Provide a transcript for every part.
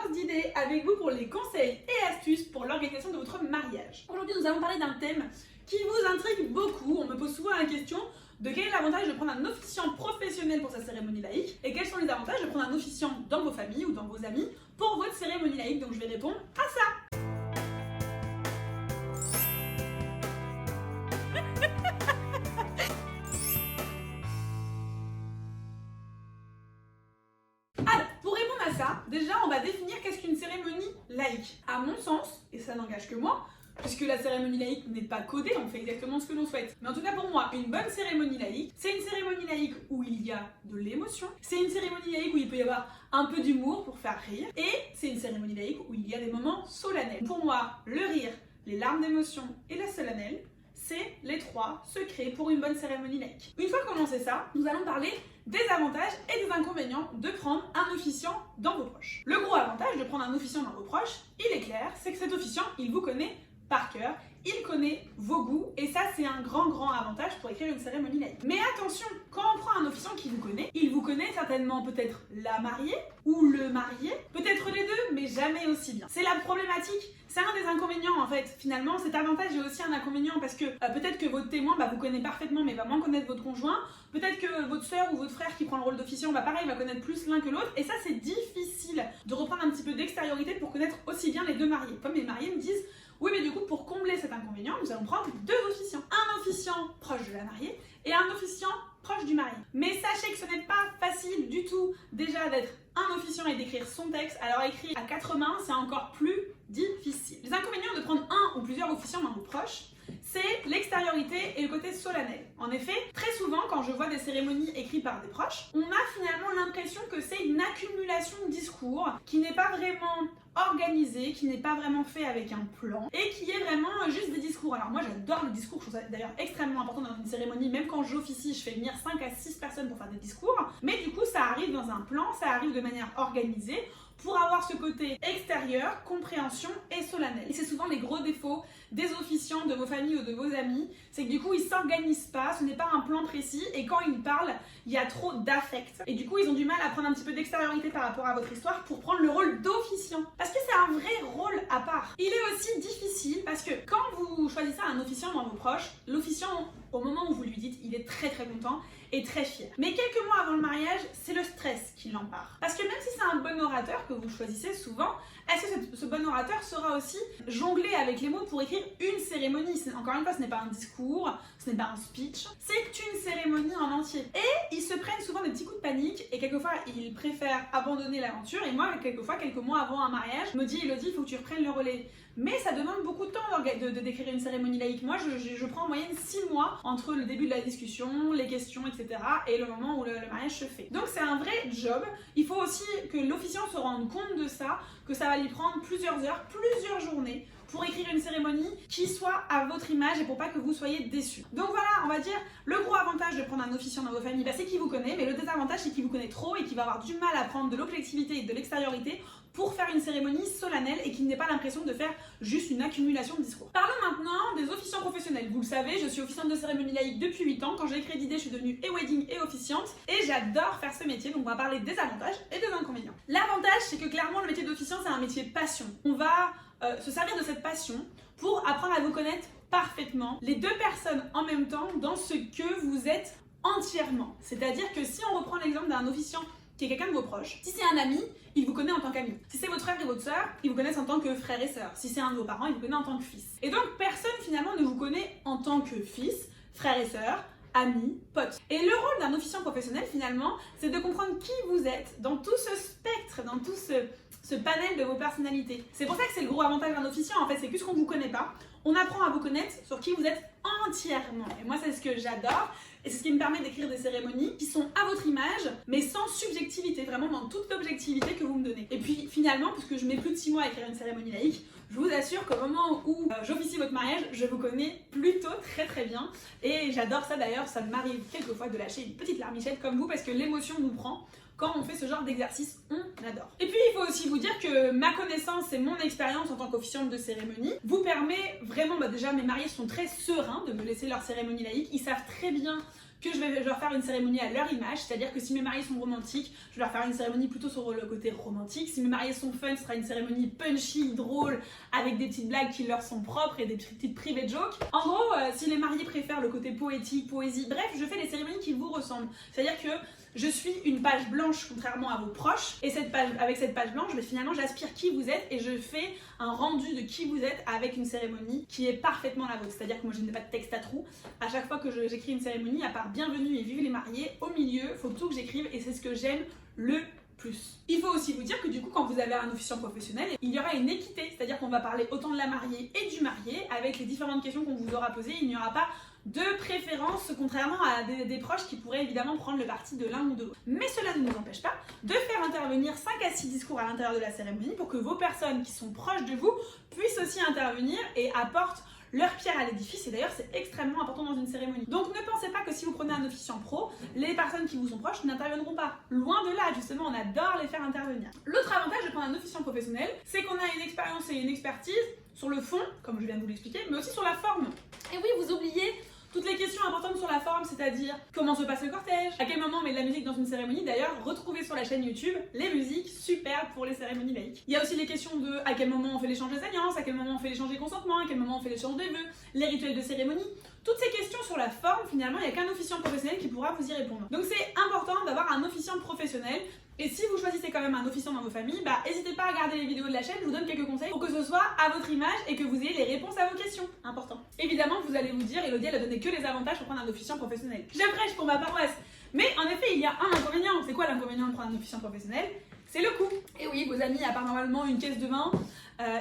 dose d'idées avec vous pour les conseils et astuces pour l'organisation de votre mariage. Aujourd'hui, nous allons parler d'un thème qui vous intrigue beaucoup. On me pose souvent la question de quel est l'avantage de prendre un officiant professionnel pour sa cérémonie laïque et quels sont les avantages de prendre un officiant dans vos familles ou dans vos amis pour votre cérémonie laïque. Donc je vais répondre à ça. Alors, pour répondre à ça, déjà on va définir qu'est-ce qu'une cérémonie laïque. À mon sens, et ça n'engage que moi, puisque la cérémonie laïque n'est pas codée, on fait exactement ce que l'on souhaite. Mais en tout cas pour moi, une bonne cérémonie laïque, c'est une cérémonie laïque où il y a de l'émotion, c'est une cérémonie laïque où il peut y avoir un peu d'humour pour faire rire, et c'est une cérémonie laïque où il y a des moments solennels. Pour moi, le rire, les larmes d'émotion et la solennelle, c'est les trois secrets pour une bonne cérémonie laïque. Une fois qu'on sait ça, nous allons parler des avantages et des inconvénients de prendre un officiant dans vos proches. Le gros avantage de prendre un officiant dans vos proches, il est clair, c'est que cet officiant, il vous connaît par cœur, il connaît vos goûts et ça c'est un grand avantage pour écrire une cérémonie laïque. Mais attention, quand on prend un officiant qui vous connaît, il vous connaît certainement peut-être la mariée ou le marié, peut-être les deux, mais jamais aussi bien. C'est la problématique, c'est un des inconvénients en fait. Finalement, cet avantage est aussi un inconvénient parce que peut-être que votre témoin vous connaît parfaitement mais va moins connaître votre conjoint, peut-être que votre soeur ou votre frère qui prend le rôle d'officiant, pareil, va connaître plus l'un que l'autre et ça c'est difficile de reprendre un petit peu d'extériorité pour connaître aussi bien les deux mariés. Comme les mariés me disent, oui, mais du coup, pour combler cet inconvénient, nous allons prendre deux officiants. Un officiant proche de la mariée et un officiant proche du mari. Mais sachez que ce n'est pas facile du tout déjà d'être un officiant et d'écrire son texte. Alors écrit à quatre mains, c'est encore plus difficile. Les inconvénients de prendre un ou plusieurs officiants dans vos proches, c'est l'extériorité et le côté solennel. En effet, très souvent, quand je vois des cérémonies écrites par des proches, on a finalement l'impression que c'est une accumulation de discours qui n'est pas vraiment organisé, qui n'est pas vraiment fait avec un plan et qui est vraiment juste des discours. Alors moi j'adore le discours, je trouve ça d'ailleurs extrêmement important dans une cérémonie, même quand j'officie, je fais venir 5 à 6 personnes pour faire des discours, mais du coup ça arrive dans un plan, ça arrive de manière organisée pour avoir ce côté extérieur, compréhension et solennel. Et c'est souvent les gros défauts des officiants de vos familles ou de vos amis, c'est que du coup ils s'organisent pas, ce n'est pas un plan précis et quand ils parlent, il y a trop d'affect. Et du coup ils ont du mal à prendre un petit peu d'extériorité par rapport à votre histoire pour prendre le rôle d'officiant. Parce que c'est un vrai rôle à part. Il est aussi difficile parce que quand vous choisissez un officiant dans vos proches, l'officiant, au moment où vous lui dites, il est très content et très fier. Mais quelques mois avant le mariage, c'est le stress qui l'empare. Parce que même si c'est un bon orateur que vous choisissez souvent, est-ce que ce bon orateur saura aussi jongler avec les mots pour écrire une cérémonie? Encore une fois, ce n'est pas un discours, ce n'est pas un speech, c'est une cérémonie en entier. Et ils se prennent souvent des petits coups de panique et quelquefois ils préfèrent abandonner l'aventure. Et moi, quelquefois, quelques mois avant un mariage, me dit Elodie, il faut que tu reprennes le relais. Mais ça demande beaucoup de temps de décrire une cérémonie laïque. Moi, je prends en moyenne 6 mois entre le début de la discussion, les questions, etc. et le moment où le mariage se fait. Donc c'est un vrai job. Il faut aussi que l'officiant se rende compte de ça, que ça va lui prendre plusieurs heures, plusieurs journées pour écrire une cérémonie qui soit à votre image et pour pas que vous soyez déçus. Donc voilà, on va dire, le gros avantage de prendre un officiant dans vos familles, c'est qu'il vous connaît, mais le désavantage c'est qu'il vous connaît trop et qu'il va avoir du mal à prendre de l'objectivité et de l'extériorité pour faire une cérémonie solennelle et qu'il n'ait pas l'impression de faire juste une accumulation de discours. Parlons maintenant des officiants professionnels. Vous le savez, je suis officiante de cérémonie laïque depuis 8 ans. Quand j'ai écrit d'idées, je suis devenue wedding et officiante et j'adore faire ce métier, donc on va parler des avantages et des inconvénients. L'avantage, c'est que clairement, le métier d'officiant, c'est un métier passion. On va se servir de cette passion pour apprendre à vous connaître parfaitement, les deux personnes en même temps, dans ce que vous êtes entièrement. C'est-à-dire que si on reprend l'exemple d'un officiant qui est quelqu'un de vos proches, si c'est un ami, il vous connaît en tant qu'ami. Si c'est votre frère et votre sœur, ils vous connaissent en tant que frère et sœur. Si c'est un de vos parents, il vous connaît en tant que fils. Et donc personne finalement ne vous connaît en tant que fils, frère et sœur, amis, potes. Et le rôle d'un officiant professionnel finalement, c'est de comprendre qui vous êtes dans tout ce spectre, dans tout ce panel de vos personnalités. C'est pour ça que c'est le gros avantage d'un officiant en fait, c'est puisqu'on ne vous connaît pas, on apprend à vous connaître sur qui vous êtes entièrement. Et moi c'est ce que j'adore et c'est ce qui me permet d'écrire des cérémonies qui sont à votre image mais sans subjectivité, vraiment dans toute l'objectivité que vous me donnez. Et puis finalement, puisque je mets plus de 6 mois à écrire une cérémonie laïque, je vous assure qu'au moment où j'officie votre mariage, je vous connais plutôt très bien et j'adore ça d'ailleurs, ça m'arrive quelquefois de lâcher une petite larmichette comme vous parce que l'émotion nous prend. Quand on fait ce genre d'exercice, on adore. Et puis il faut aussi vous dire que ma connaissance et mon expérience en tant qu'officiante de cérémonie vous permet vraiment, déjà mes mariés sont très sereins de me laisser leur cérémonie laïque, ils savent très bien que je vais leur faire une cérémonie à leur image, c'est-à-dire que si mes mariés sont romantiques, je vais leur faire une cérémonie plutôt sur le côté romantique. Si mes mariés sont fun, ce sera une cérémonie punchy, drôle, avec des petites blagues qui leur sont propres et des petites private jokes. En gros, si les mariés préfèrent le côté poétique, poésie, bref, je fais des cérémonies qui vous ressemblent. C'est-à-dire que je suis une page blanche contrairement à vos proches, et avec cette page blanche, finalement j'aspire qui vous êtes et je fais un rendu de qui vous êtes avec une cérémonie qui est parfaitement la vôtre. C'est-à-dire que moi je n'ai pas de texte à trous. À chaque fois que j'écris une cérémonie, à part bienvenue et vive les mariés, au milieu, il faut tout que j'écrive et c'est ce que j'aime le plus. Il faut aussi vous dire que du coup quand vous avez un officiant professionnel, il y aura une équité, c'est-à-dire qu'on va parler autant de la mariée et du marié avec les différentes questions qu'on vous aura posées. Il n'y aura pas de préférence, contrairement à des proches qui pourraient évidemment prendre le parti de l'un ou de l'autre. Mais cela ne nous empêche pas de faire intervenir 5 à 6 discours à l'intérieur de la cérémonie pour que vos personnes qui sont proches de vous puissent aussi intervenir et apportent leur pierre à l'édifice, et d'ailleurs c'est extrêmement important dans une cérémonie. Donc ne pensez pas que si vous prenez un officiant pro, les personnes qui vous sont proches n'interviendront pas. Loin de là, justement, on adore les faire intervenir. L'autre avantage de prendre un officiant professionnel, c'est qu'on a une expérience et une expertise sur le fond, comme je viens de vous l'expliquer, mais aussi sur la forme. Et oui, vous oubliez toutes les questions importantes sur la forme, c'est-à-dire comment se passe le cortège, à quel moment on met de la musique dans une cérémonie. D'ailleurs, retrouvez sur la chaîne YouTube les musiques superbes pour les cérémonies laïques. Il y a aussi les questions de à quel moment on fait l'échange des alliances, à quel moment on fait l'échange des consentements, à quel moment on fait l'échange des vœux, les rituels de cérémonie. Toutes ces questions sur la forme, finalement, il n'y a qu'un officiant professionnel qui pourra vous y répondre. Donc c'est important d'avoir un officiant professionnel. Et si vous choisissez quand même un officiant dans vos familles, n'hésitez pas à regarder les vidéos de la chaîne, je vous donne quelques conseils pour que ce soit à votre image et que vous ayez les réponses à vos questions. Important. Évidemment, vous allez vous dire, Elodie, elle a donné que les avantages pour prendre un officiant professionnel. Je prêche pour ma paroisse. Mais en effet, il y a un inconvénient. C'est quoi l'inconvénient de prendre un officiant professionnel? C'est le coût. Et oui, vos amis, à part normalement une caisse de vin,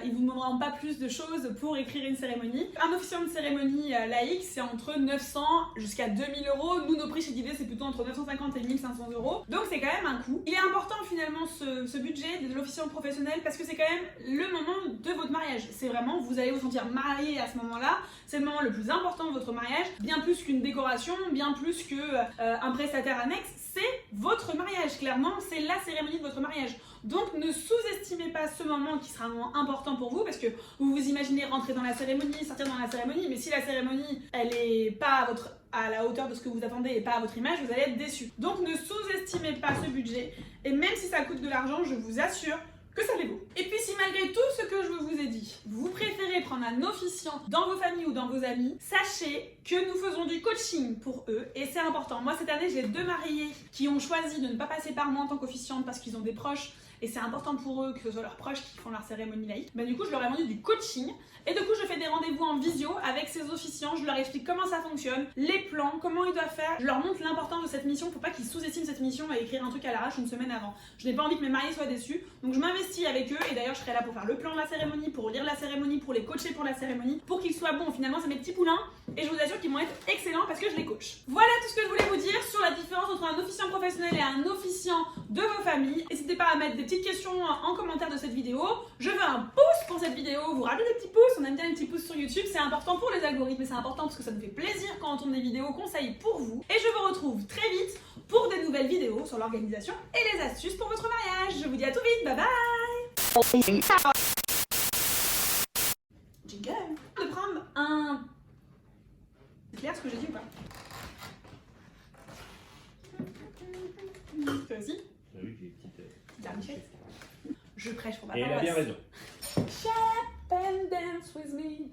ils vous demanderont pas plus de choses pour écrire une cérémonie. Un officiant de cérémonie laïque, c'est entre 900 jusqu'à 2000 euros. Nous, nos prix chez Divé, c'est plutôt entre 950 et 1500 euros. Donc c'est quand même un coût. Il est important finalement ce budget de l'officiant professionnel parce que c'est quand même le moment de votre mariage. C'est vraiment, vous allez vous sentir marié à ce moment-là. C'est le moment le plus important de votre mariage. Bien plus qu'une décoration, bien plus qu'un prestataire annexe. C'est votre mariage, clairement, c'est la cérémonie de votre mariage. Donc ne sous-estimez pas ce moment qui sera un moment important pour vous parce que vous vous imaginez rentrer dans la cérémonie, sortir dans la cérémonie, mais si la cérémonie elle est pas à la hauteur de ce que vous attendez et pas à votre image, vous allez être déçu. Donc ne sous-estimez pas ce budget et même si ça coûte de l'argent, je vous assure que ça les vaut. Et puis si malgré tout ce que je vous ai dit, vous préférez prendre un officiant dans vos familles ou dans vos amis, sachez que nous faisons du coaching pour eux et c'est important. Moi cette année j'ai 2 mariés qui ont choisi de ne pas passer par moi en tant qu'officiante parce qu'ils ont des proches et c'est important pour eux que ce soit leurs proches qui font leur cérémonie laïque. Du coup je leur ai vendu du coaching et du coup je fais des rendez-vous en visio avec ces officiants, je leur explique comment ça fonctionne, les plans, comment ils doivent faire, je leur montre l'importance de cette mission, faut pas qu'ils sous-estiment cette mission et écrire un truc à l'arrache une semaine avant. Je n'ai pas envie que mes mariés soient déçus, donc je m'investis avec eux et d'ailleurs je serai là pour faire le plan de la cérémonie, pour lire la cérémonie, pour les coacher pour la cérémonie, pour qu'ils soient bons. Finalement c'est mes petits poulains et je vous assure qu'ils vont être excellents parce que je les coach. Voilà tout ce que je voulais vous dire sur la différence entre un officiant professionnel et un officiant de vos familles. N'hésitez pas à mettre des petites questions en commentaire de cette vidéo. Je veux un pouce pour cette vidéo, vous rappelez des petits pouces, on aime bien les petits pouces sur YouTube, c'est important pour les algorithmes et c'est important parce que ça nous fait plaisir quand on tourne des vidéos conseils pour vous. Et je vous retrouve très vite pour des nouvelles vidéos sur l'organisation et les astuces pour votre mariage. Je vous dis à tout vite, bye bye. Jingle. De prendre un... C'est clair ce que j'ai dit ou pas? Toi aussi? Oui, j'ai une petite Michette. Je prêche pour ma Et paroisse. elle a bien raison. Shut up and dance with me.